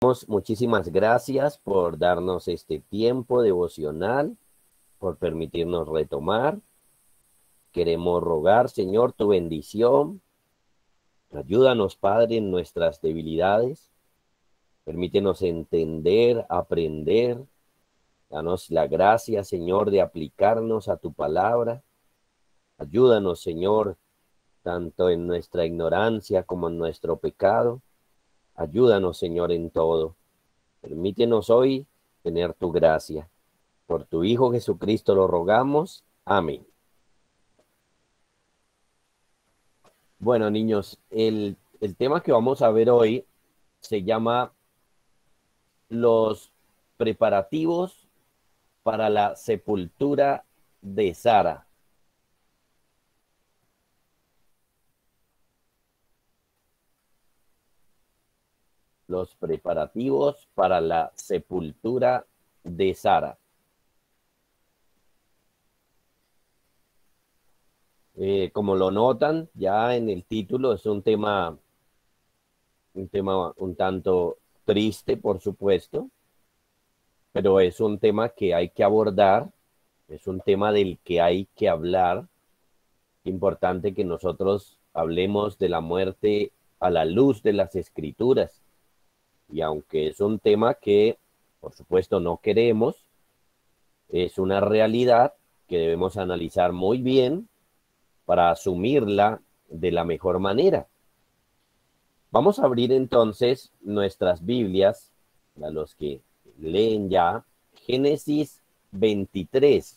Muchísimas gracias por darnos este tiempo devocional, por permitirnos retomar. Queremos rogar, Señor, tu bendición. Ayúdanos, Padre, en nuestras debilidades. Permítenos entender, aprender. Danos la gracia, Señor, de aplicarnos a tu palabra. Ayúdanos, Señor, tanto en nuestra ignorancia como en nuestro pecado. Ayúdanos, Señor, en todo. Permítenos hoy tener tu gracia. Por tu Hijo Jesucristo lo rogamos. Amén. Bueno, niños, el tema que vamos a ver hoy se llama los preparativos para la sepultura de Sara. Los preparativos para la sepultura de Sara. Como lo notan, ya en el título es un tema un tanto triste, por supuesto, pero es un tema que hay que abordar, es un tema del que hay que hablar. Importante que nosotros hablemos de la muerte a la luz de las escrituras. Y aunque es un tema que, por supuesto, no queremos, es una realidad que debemos analizar muy bien para asumirla de la mejor manera. Vamos a abrir entonces nuestras Biblias, a los que leen ya, Génesis 23.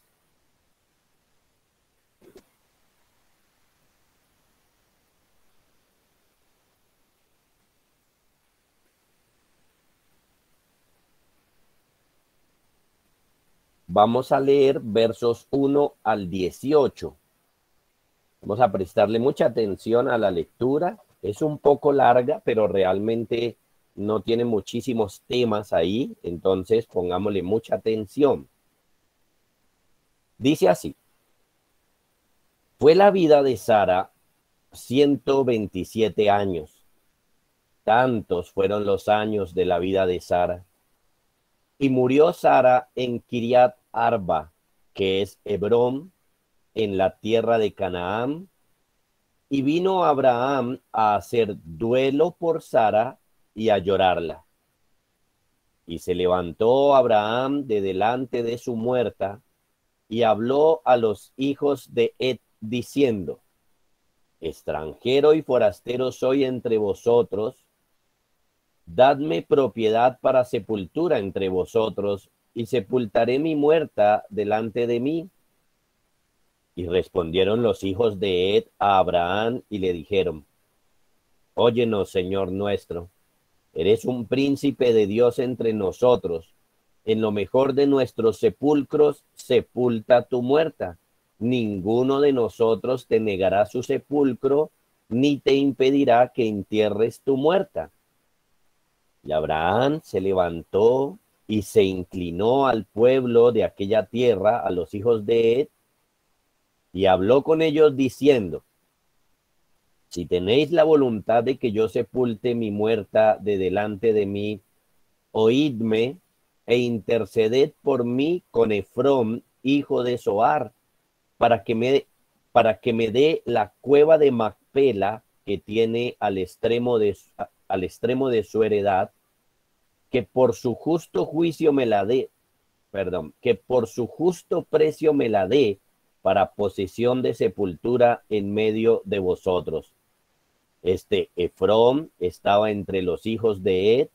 Vamos a leer versos 1 al 18. Vamos a prestarle mucha atención a la lectura. Es un poco larga, pero realmente no tiene muchísimos temas ahí, entonces pongámosle mucha atención. Dice así: fue la vida de Sara 127 años. Tantos fueron los años de la vida de Sara. Y murió Sara en Kiriat Arba, que es Hebrón, en la tierra de Canaán. Y vino Abraham a hacer duelo por Sara y a llorarla. Y se levantó Abraham de delante de su muerta y habló a los hijos de Et diciendo: extranjero y forastero soy entre vosotros, dadme propiedad para sepultura entre vosotros, y sepultaré mi muerta delante de mí. Y respondieron los hijos de Et a Abraham y le dijeron: óyenos, Señor nuestro, eres un príncipe de Dios entre nosotros. En lo mejor de nuestros sepulcros, sepulta tu muerta. Ninguno de nosotros te negará su sepulcro, ni te impedirá que entierres tu muerta. Y Abraham se levantó y se inclinó al pueblo de aquella tierra, a los hijos de Ed, y habló con ellos diciendo: si tenéis la voluntad de que yo sepulte mi muerta de delante de mí, oídme e interceded por mí con Efrón, hijo de Zoar, para que me dé la cueva de Macpela, que tiene al extremo de su heredad, que por su justo juicio me la dé, perdón, que por su justo precio me la dé para posesión de sepultura en medio de vosotros. Este Efrón estaba entre los hijos de Ed,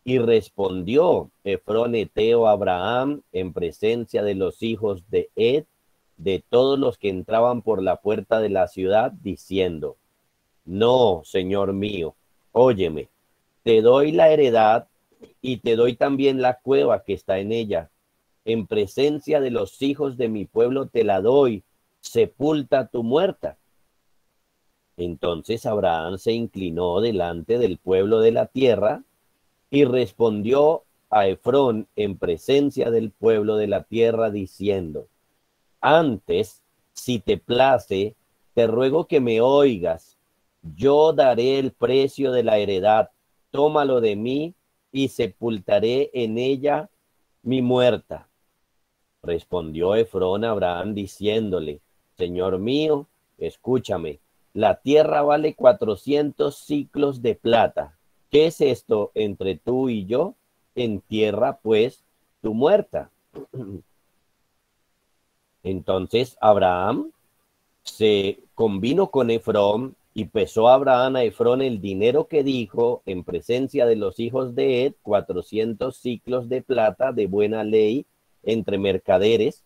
y respondió Efrón heteo a Abraham en presencia de los hijos de Ed, de todos los que entraban por la puerta de la ciudad, diciendo: no, señor mío, óyeme, te doy la heredad y te doy también la cueva que está en ella. En presencia de los hijos de mi pueblo te la doy, sepulta tu muerta. Entonces Abraham se inclinó delante del pueblo de la tierra y respondió a Efrón en presencia del pueblo de la tierra diciendo: antes, si te place, te ruego que me oigas. Yo daré el precio de la heredad, tómalo de mí, y sepultaré en ella mi muerta. Respondió Efrón a Abraham diciéndole, Señor mío, escúchame, la tierra vale 400 siclos de plata. ¿Qué es esto entre tú y yo? Entierra pues tu muerta. Entonces Abraham se convino con Efrón y pesó a Abraham a Efrón el dinero que dijo en presencia de los hijos de Ed, 400 siclos de plata de buena ley entre mercaderes,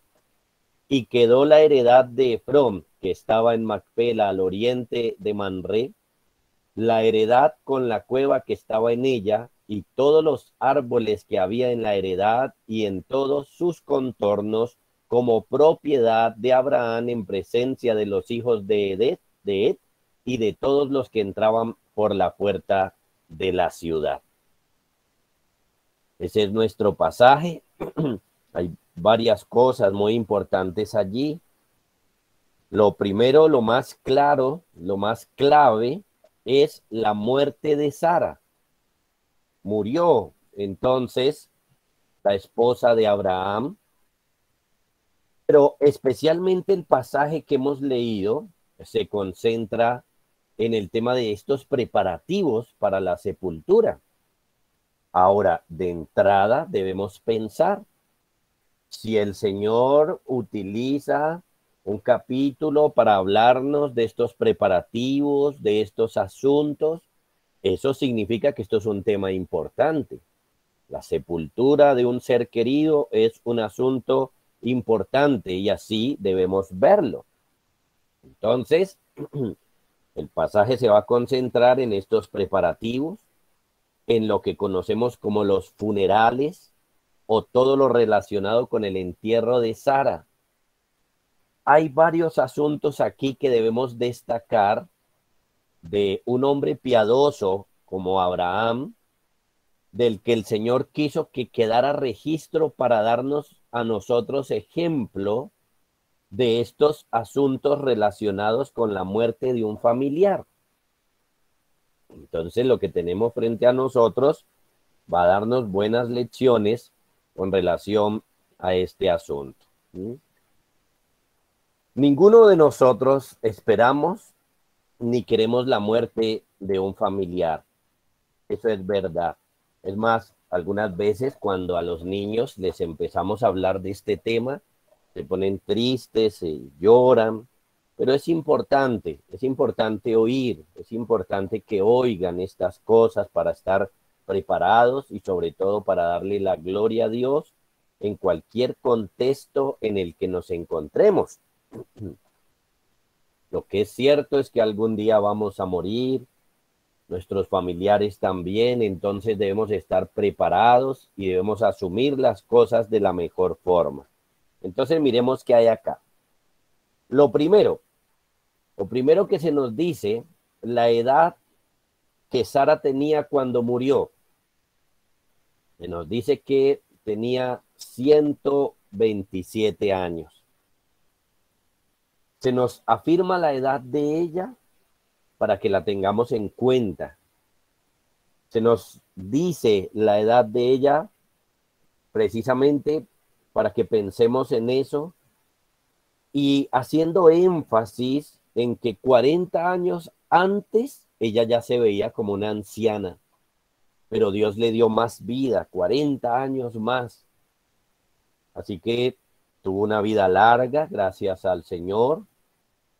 y quedó la heredad de Efrón, que estaba en Macpela al oriente de Manré, la heredad con la cueva que estaba en ella, y todos los árboles que había en la heredad y en todos sus contornos, como propiedad de Abraham en presencia de los hijos de Ed y de todos los que entraban por la puerta de la ciudad. Ese es nuestro pasaje. Hay varias cosas muy importantes allí. Lo primero, lo más claro, lo más clave es la muerte de Sara. Murió entonces la esposa de Abraham, pero especialmente el pasaje que hemos leído se concentra en el tema de estos preparativos para la sepultura. Ahora, de entrada debemos pensar, si el Señor utiliza un capítulo para hablarnos de estos preparativos, de estos asuntos, eso significa que esto es un tema importante. La sepultura de un ser querido es un asunto importante y así debemos verlo. Entonces, el pasaje se va a concentrar en estos preparativos, en lo que conocemos como los funerales o todo lo relacionado con el entierro de Sara. Hay varios asuntos aquí que debemos destacar de un hombre piadoso como Abraham, del que el Señor quiso que quedara registro para darnos a nosotros ejemplo de estos asuntos relacionados con la muerte de un familiar. Entonces, lo que tenemos frente a nosotros va a darnos buenas lecciones con relación a este asunto. Ninguno de nosotros esperamos ni queremos la muerte de un familiar. Eso es verdad. Es más, algunas veces cuando a los niños les empezamos a hablar de este tema, se ponen tristes, se lloran, pero es importante oír, es importante que oigan estas cosas para estar preparados y sobre todo para darle la gloria a Dios en cualquier contexto en el que nos encontremos. Lo que es cierto es que algún día vamos a morir, nuestros familiares también, entonces debemos estar preparados y debemos asumir las cosas de la mejor forma. Entonces miremos qué hay acá. Lo primero que se nos dice, la edad que Sara tenía cuando murió. Se nos dice que tenía 127 años. Se nos afirma la edad de ella para que la tengamos en cuenta. Se nos dice la edad de ella precisamente para que pensemos en eso y haciendo énfasis en que 40 años antes ella ya se veía como una anciana, pero Dios le dio más vida, 40 años más. Así que tuvo una vida larga, gracias al Señor,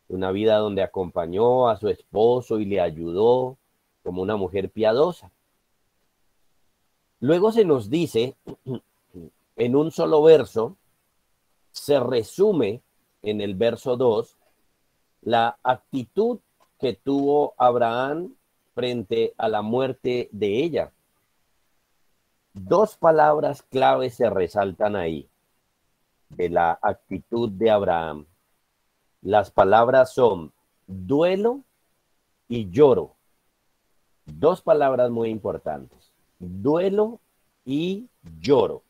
una vida donde acompañó a su esposo y le ayudó como una mujer piadosa. Luego se nos dice, en un solo verso, se resume en el verso 2, la actitud que tuvo Abraham frente a la muerte de ella. Dos palabras claves se resaltan ahí, de la actitud de Abraham. Las palabras son duelo y lloro. Dos palabras muy importantes. Duelo y lloro.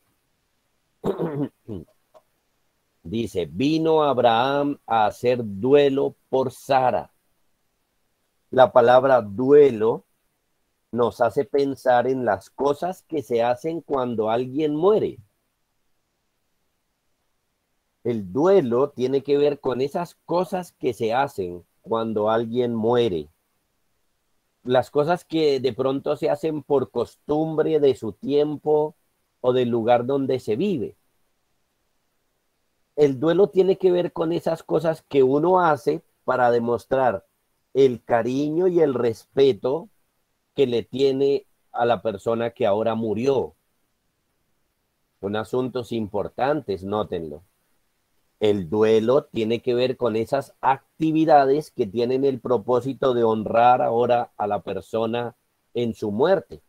Dice, vino Abraham a hacer duelo por Sara. La palabra duelo nos hace pensar en las cosas que se hacen cuando alguien muere. El duelo tiene que ver con esas cosas que se hacen cuando alguien muere. Las cosas que de pronto se hacen por costumbre de su tiempo o del lugar donde se vive. El duelo tiene que ver con esas cosas que uno hace para demostrar el cariño y el respeto que le tiene a la persona que ahora murió. Son asuntos importantes, nótenlo. El duelo tiene que ver con esas actividades que tienen el propósito de honrar ahora a la persona en su muerte.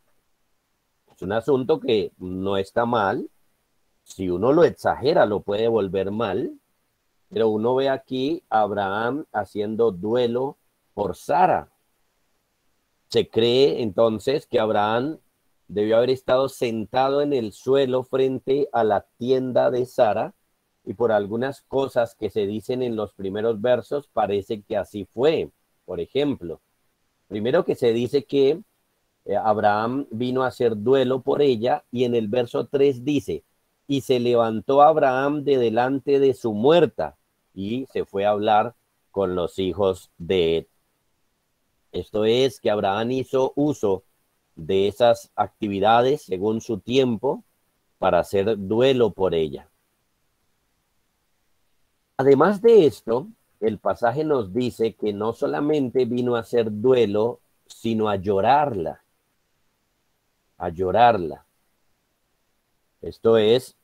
Es un asunto que no está mal. Si uno lo exagera, lo puede volver mal. Pero uno ve aquí a Abraham haciendo duelo por Sara. Se cree entonces que Abraham debió haber estado sentado en el suelo frente a la tienda de Sara, y por algunas cosas que se dicen en los primeros versos parece que así fue. Por ejemplo, primero que se dice que Abraham vino a hacer duelo por ella, y en el verso 3 dice, y se levantó Abraham de delante de su muerta y se fue a hablar con los hijos de Ed. Esto es que Abraham hizo uso de esas actividades según su tiempo para hacer duelo por ella. Además de esto, el pasaje nos dice que no solamente vino a hacer duelo, sino a llorarla, a llorarla. Esto es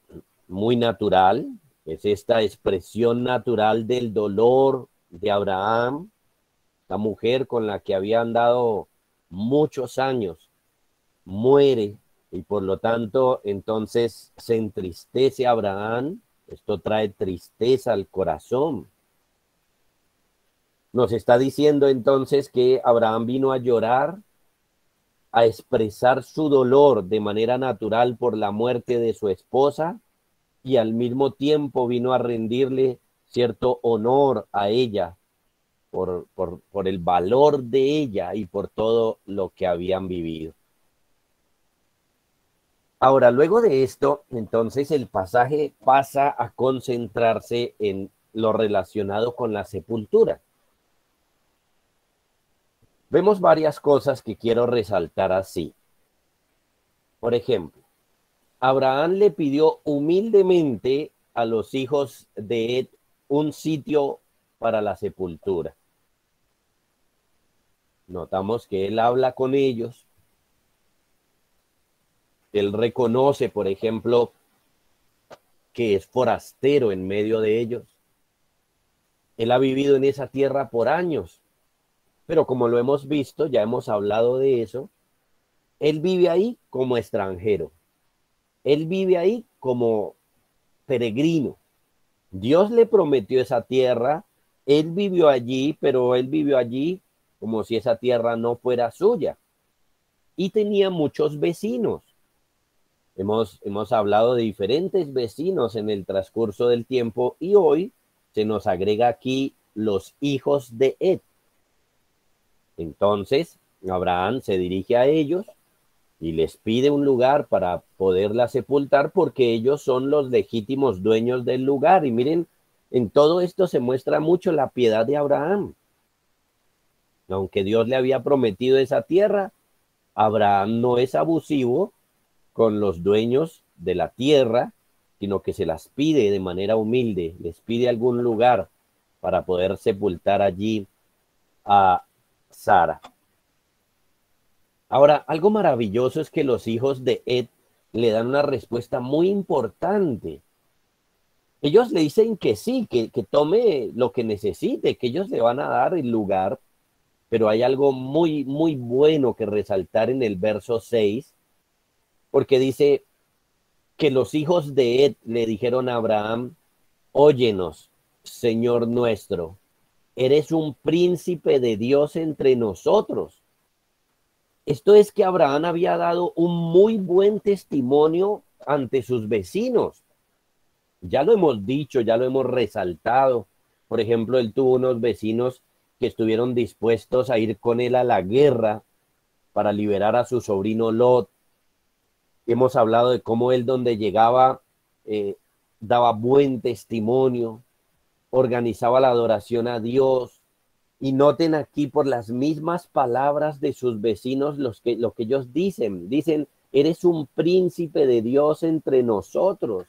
muy natural, es esta expresión natural del dolor de Abraham, la mujer con la que había andado muchos años, muere, y por lo tanto entonces se entristece Abraham. Esto trae tristeza al corazón. Nos está diciendo entonces que Abraham vino a llorar, a expresar su dolor de manera natural por la muerte de su esposa, y al mismo tiempo vino a rendirle cierto honor a ella por el valor de ella y por todo lo que habían vivido. Ahora, luego de esto, entonces el pasaje pasa a concentrarse en lo relacionado con la sepultura. Vemos varias cosas que quiero resaltar así. Por ejemplo, Abraham le pidió humildemente a los hijos de Ed un sitio para la sepultura. Notamos que él habla con ellos. Él reconoce, por ejemplo, que es forastero en medio de ellos. Él ha vivido en esa tierra por años, pero como lo hemos visto, ya hemos hablado de eso, él vive ahí como extranjero. Él vive ahí como peregrino. Dios le prometió esa tierra, él vivió allí, pero él vivió allí como si esa tierra no fuera suya. Y tenía muchos vecinos. Hemos hablado de diferentes vecinos en el transcurso del tiempo, y hoy se nos agrega aquí los hijos de Ed. Entonces, Abraham se dirige a ellos y les pide un lugar para poderla sepultar, porque ellos son los legítimos dueños del lugar. Y miren, en todo esto se muestra mucho la piedad de Abraham. Aunque Dios le había prometido esa tierra, Abraham no es abusivo con los dueños de la tierra, sino que se las pide de manera humilde, les pide algún lugar para poder sepultar allí a Sara. Ahora, algo maravilloso es que los hijos de Ed le dan una respuesta muy importante. Ellos le dicen que sí, que tome lo que necesite, que ellos le van a dar el lugar, pero hay algo muy, muy bueno que resaltar en el verso 6, porque dice que los hijos de Ed le dijeron a Abraham, óyenos, Señor nuestro, eres un príncipe de Dios entre nosotros. Esto es que Abraham había dado un muy buen testimonio ante sus vecinos. Ya lo hemos dicho, ya lo hemos resaltado. Por ejemplo, él tuvo unos vecinos que estuvieron dispuestos a ir con él a la guerra para liberar a su sobrino Lot. Hemos hablado de cómo él donde llegaba daba buen testimonio, organizaba la adoración a Dios. Y noten aquí por las mismas palabras de sus vecinos lo que ellos dicen, eres un príncipe de Dios entre nosotros.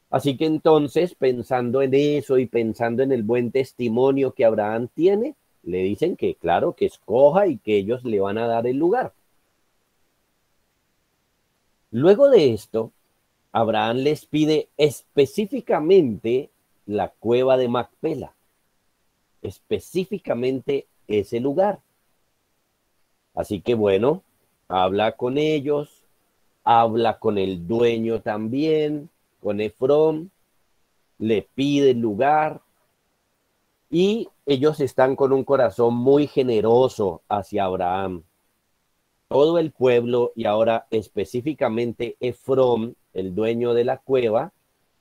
Así que entonces, pensando en eso y pensando en el buen testimonio que Abraham tiene, le dicen que claro, que escoja y que ellos le van a dar el lugar. Luego de esto, Abraham les pide específicamente la cueva de Macpela, específicamente ese lugar. Así que bueno, habla con ellos, habla con el dueño también, con Efrón, le pide el lugar y ellos están con un corazón muy generoso hacia Abraham. Todo el pueblo y ahora específicamente Efrón, el dueño de la cueva,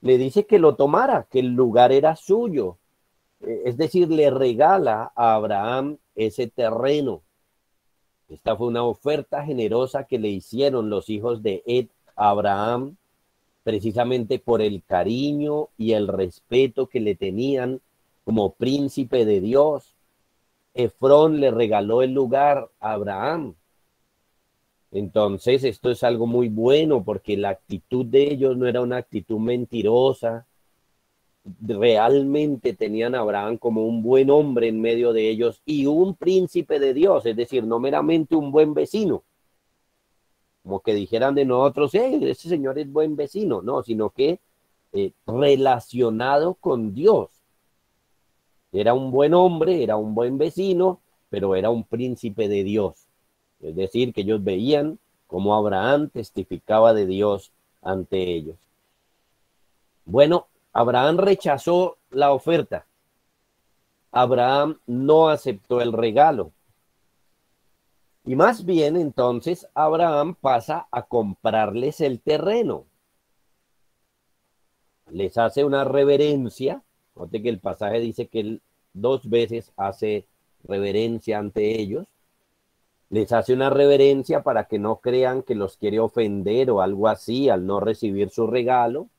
le dice que lo tomara, que el lugar era suyo. Es decir, le regala a Abraham ese terreno. Esta fue una oferta generosa que le hicieron los hijos de Ed a Abraham, precisamente por el cariño y el respeto que le tenían como príncipe de Dios. Efrón le regaló el lugar a Abraham. Entonces, esto es algo muy bueno porque la actitud de ellos no era una actitud mentirosa. Realmente tenían a Abraham como un buen hombre en medio de ellos y un príncipe de Dios, es decir, no meramente un buen vecino, como que dijeran de nosotros, ese señor es buen vecino, no, sino que relacionado con Dios. Era un buen hombre, era un buen vecino, pero era un príncipe de Dios. Es decir, que ellos veían cómo Abraham testificaba de Dios ante ellos. Bueno, Abraham rechazó la oferta. Abraham no aceptó el regalo. Y más bien entonces Abraham pasa a comprarles el terreno. Les hace una reverencia. Note que el pasaje dice que él 2 veces hace reverencia ante ellos. Les hace una reverencia para que no crean que los quiere ofender o algo así al no recibir su regalo.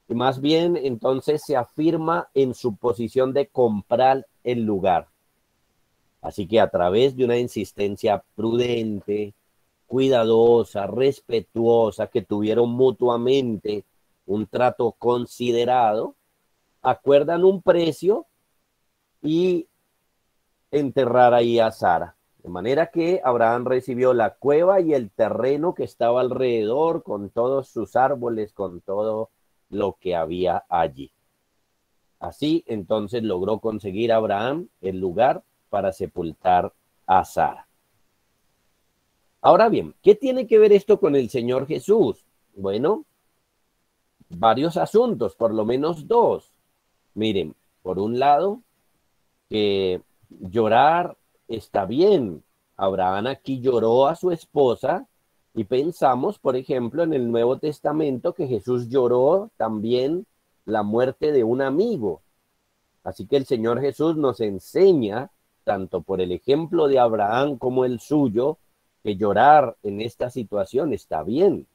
Y más bien entonces se afirma en su posición de comprar el lugar. Así que a través de una insistencia prudente, cuidadosa, respetuosa, que tuvieron mutuamente un trato considerado, acuerdan un precio y enterrar ahí a Sara. De manera que Abraham recibió la cueva y el terreno que estaba alrededor, con todos sus árboles, con todo lo que había allí. Así entonces logró conseguir Abraham el lugar para sepultar a Sara. Ahora bien, ¿qué tiene que ver esto con el Señor Jesús? Bueno, varios asuntos, por lo menos 2. Miren, por un lado, que llorar está bien. Abraham aquí lloró a su esposa y pensamos, por ejemplo, en el Nuevo Testamento que Jesús lloró también la muerte de un amigo. Así que el Señor Jesús nos enseña, tanto por el ejemplo de Abraham como el suyo, que llorar en esta situación está bien.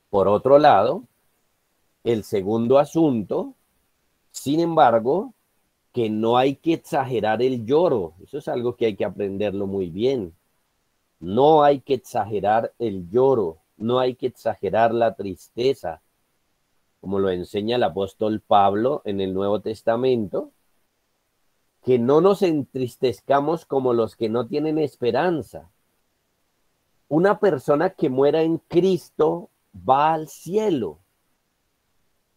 Por otro lado, el segundo asunto, sin embargo, que no hay que exagerar el lloro. Eso es algo que hay que aprenderlo muy bien. No hay que exagerar el lloro, no hay que exagerar la tristeza, como lo enseña el apóstol Pablo en el Nuevo Testamento, que no nos entristezcamos como los que no tienen esperanza. Una persona que muera en Cristo va al cielo.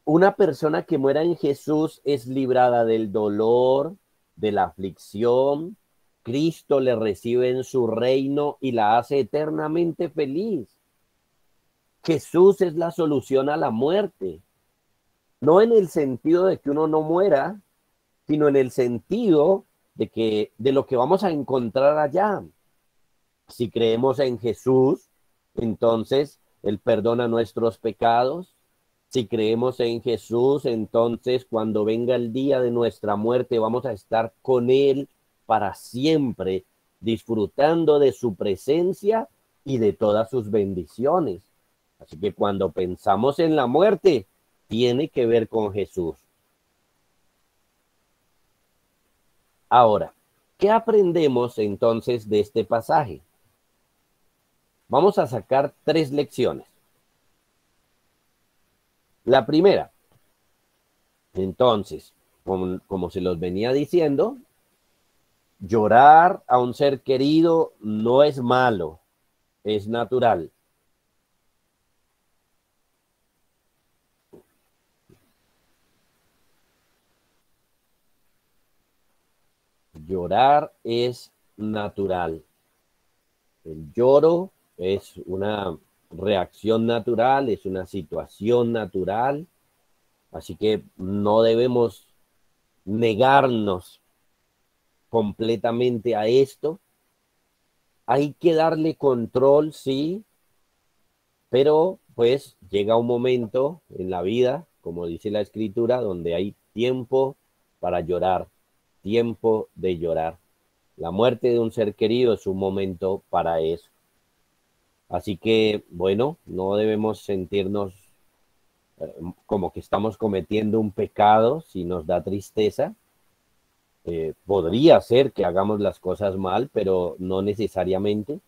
Una persona que muera en Jesús es librada del dolor, de la aflicción. Cristo le recibe en su reino y la hace eternamente feliz. Jesús es la solución a la muerte. No en el sentido de que uno no muera, sino en el sentido de lo que vamos a encontrar allá. Si creemos en Jesús, entonces Él perdona nuestros pecados. Si creemos en Jesús, entonces cuando venga el día de nuestra muerte vamos a estar con Él para siempre disfrutando de su presencia y de todas sus bendiciones. Así que cuando pensamos en la muerte, tiene que ver con Jesús. Ahora, ¿qué aprendemos entonces de este pasaje? Vamos a sacar 3 lecciones. La primera, entonces, como se los venía diciendo, llorar a un ser querido no es malo, es natural. Llorar es natural. El lloro es una reacción natural, es una situación natural, así que no debemos negarnos completamente a esto. Hay que darle control, sí, pero pues llega un momento en la vida, como dice la escritura, donde hay tiempo para llorar, tiempo de llorar. La muerte de un ser querido es un momento para eso. Así que, bueno, no debemos sentirnos como que estamos cometiendo un pecado si nos da tristeza. Podría ser que hagamos las cosas mal, pero no necesariamente.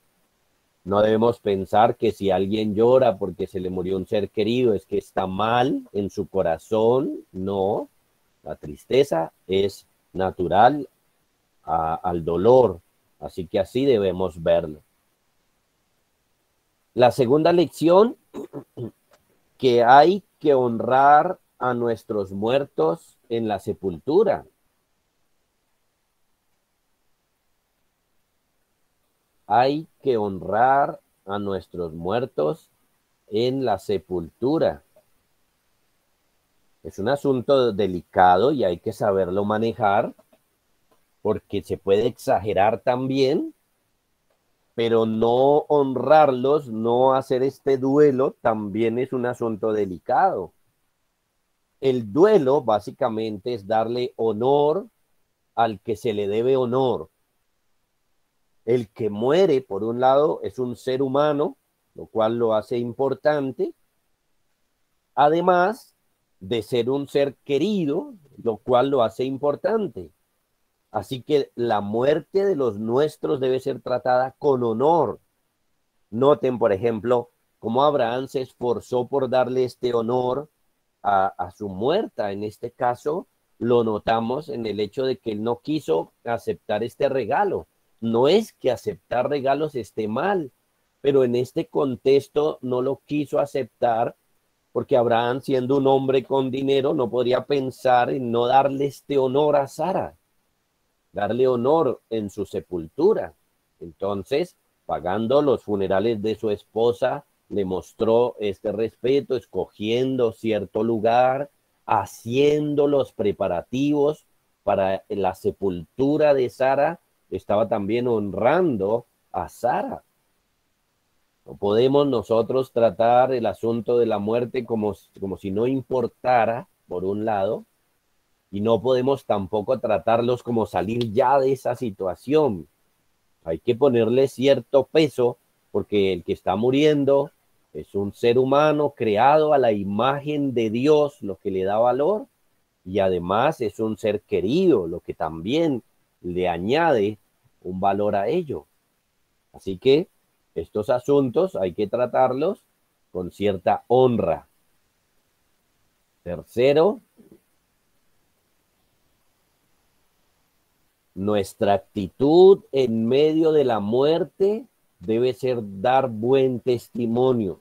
No debemos pensar que si alguien llora porque se le murió un ser querido es que está mal en su corazón. No, la tristeza es natural al dolor, así que así debemos verlo. La segunda lección, que hay que honrar a nuestros muertos en la sepultura. Hay que honrar a nuestros muertos en la sepultura. Es un asunto delicado y hay que saberlo manejar porque se puede exagerar también, pero no honrarlos, no hacer este duelo también es un asunto delicado. El duelo básicamente es darle honor al que se le debe honor. El que muere, por un lado, es un ser humano, lo cual lo hace importante, además de ser un ser querido, lo cual lo hace importante. Así que la muerte de los nuestros debe ser tratada con honor. Noten, por ejemplo, cómo Abraham se esforzó por darle este honor a su muerta. En este caso, lo notamos en el hecho de que él no quiso aceptar este regalo. No es que aceptar regalos esté mal, pero en este contexto no lo quiso aceptar porque Abraham, siendo un hombre con dinero, no podría pensar en no darle este honor a Sara, darle honor en su sepultura. Entonces, pagando los funerales de su esposa, le mostró este respeto, escogiendo cierto lugar, haciendo los preparativos para la sepultura de Sara, estaba también honrando a Sara. No podemos nosotros tratar el asunto de la muerte como si no importara, por un lado, y no podemos tampoco tratarlos como salir ya de esa situación. Hay que ponerle cierto peso porque el que está muriendo es un ser humano creado a la imagen de Dios, lo que le da valor, y además es un ser querido, lo que también le añade un valor a ello. Así que estos asuntos hay que tratarlos con cierta honra. Tercero, nuestra actitud en medio de la muerte debe ser dar buen testimonio.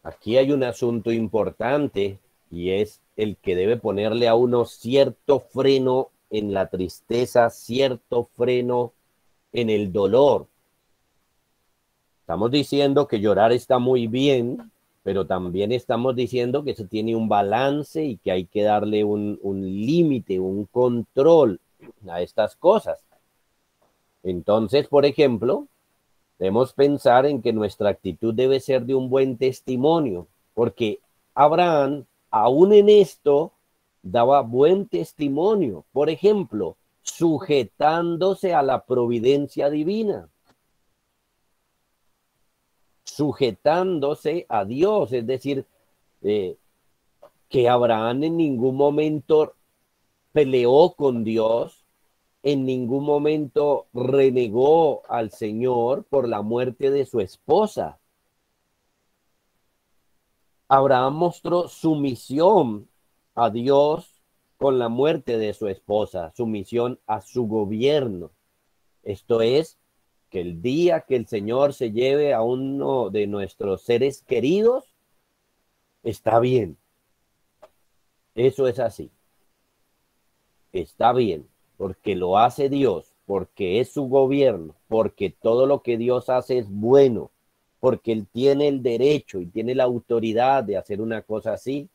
Aquí hay un asunto importante y es el que debe ponerle a uno cierto freno en la tristeza, cierto freno en el dolor. Estamos diciendo que llorar está muy bien, pero también estamos diciendo que se tiene un balance y que hay que darle un límite, un control a estas cosas. Entonces, por ejemplo, Debemos pensar en que nuestra actitud debe ser de un buen testimonio, porque Abraham, aún en esto, daba buen testimonio. Por ejemplo, sujetándose a la providencia divina, sujetándose a Dios, es decir, eh, que Abraham en ningún momento peleó con Dios, en ningún momento renegó al Señor por la muerte de su esposa. Abraham mostró sumisión a Dios con la muerte de su esposa, sumisión a su gobierno. Esto es, que el día que el Señor se lleve a uno de nuestros seres queridos, está bien. Eso es así. Está bien, porque lo hace Dios, porque es su gobierno, porque todo lo que Dios hace es bueno, porque Él tiene el derecho y tiene la autoridad de hacer una cosa así.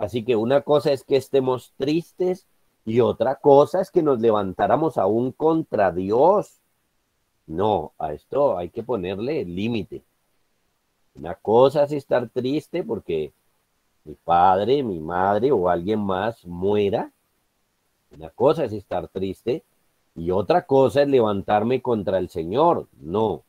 Así que una cosa es que estemos tristes y otra cosa es que nos levantáramos aún contra Dios. No, a esto hay que ponerle límite. Una cosa es estar triste porque mi padre, mi madre o alguien más muera. Una cosa es estar triste y otra cosa es levantarme contra el Señor. No,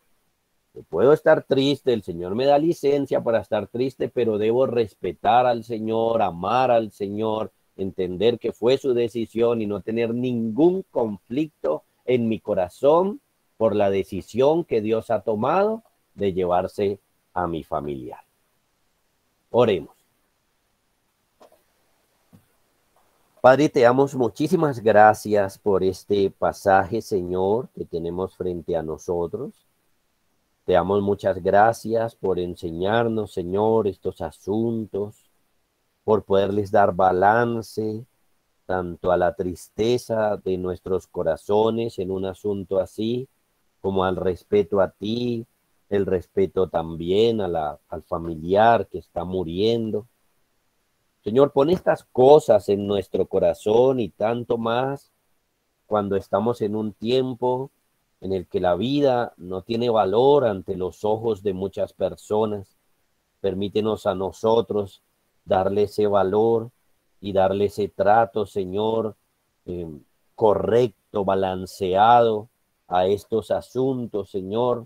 yo puedo estar triste, el Señor me da licencia para estar triste, pero debo respetar al Señor, amar al Señor, entender que fue su decisión y no tener ningún conflicto en mi corazón por la decisión que Dios ha tomado de llevarse a mi familiar. Oremos. Padre, te damos muchísimas gracias por este pasaje, Señor, que tenemos frente a nosotros. Te damos muchas gracias por enseñarnos, Señor, estos asuntos, por poderles dar balance tanto a la tristeza de nuestros corazones en un asunto así, como al respeto a ti, el respeto también al familiar que está muriendo. Señor, pon estas cosas en nuestro corazón y tanto más cuando estamos en un tiempo en el que la vida no tiene valor ante los ojos de muchas personas. Permítenos a nosotros darle ese valor y darle ese trato, Señor, eh, correcto, balanceado a estos asuntos, Señor,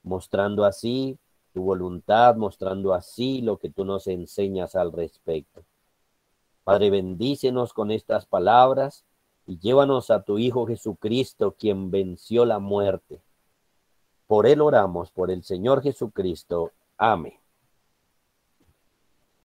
mostrando así tu voluntad, mostrando así lo que tú nos enseñas al respecto. Padre, bendícenos con estas palabras y llévanos a tu Hijo Jesucristo, quien venció la muerte. Por él oramos, por el Señor Jesucristo. Amén.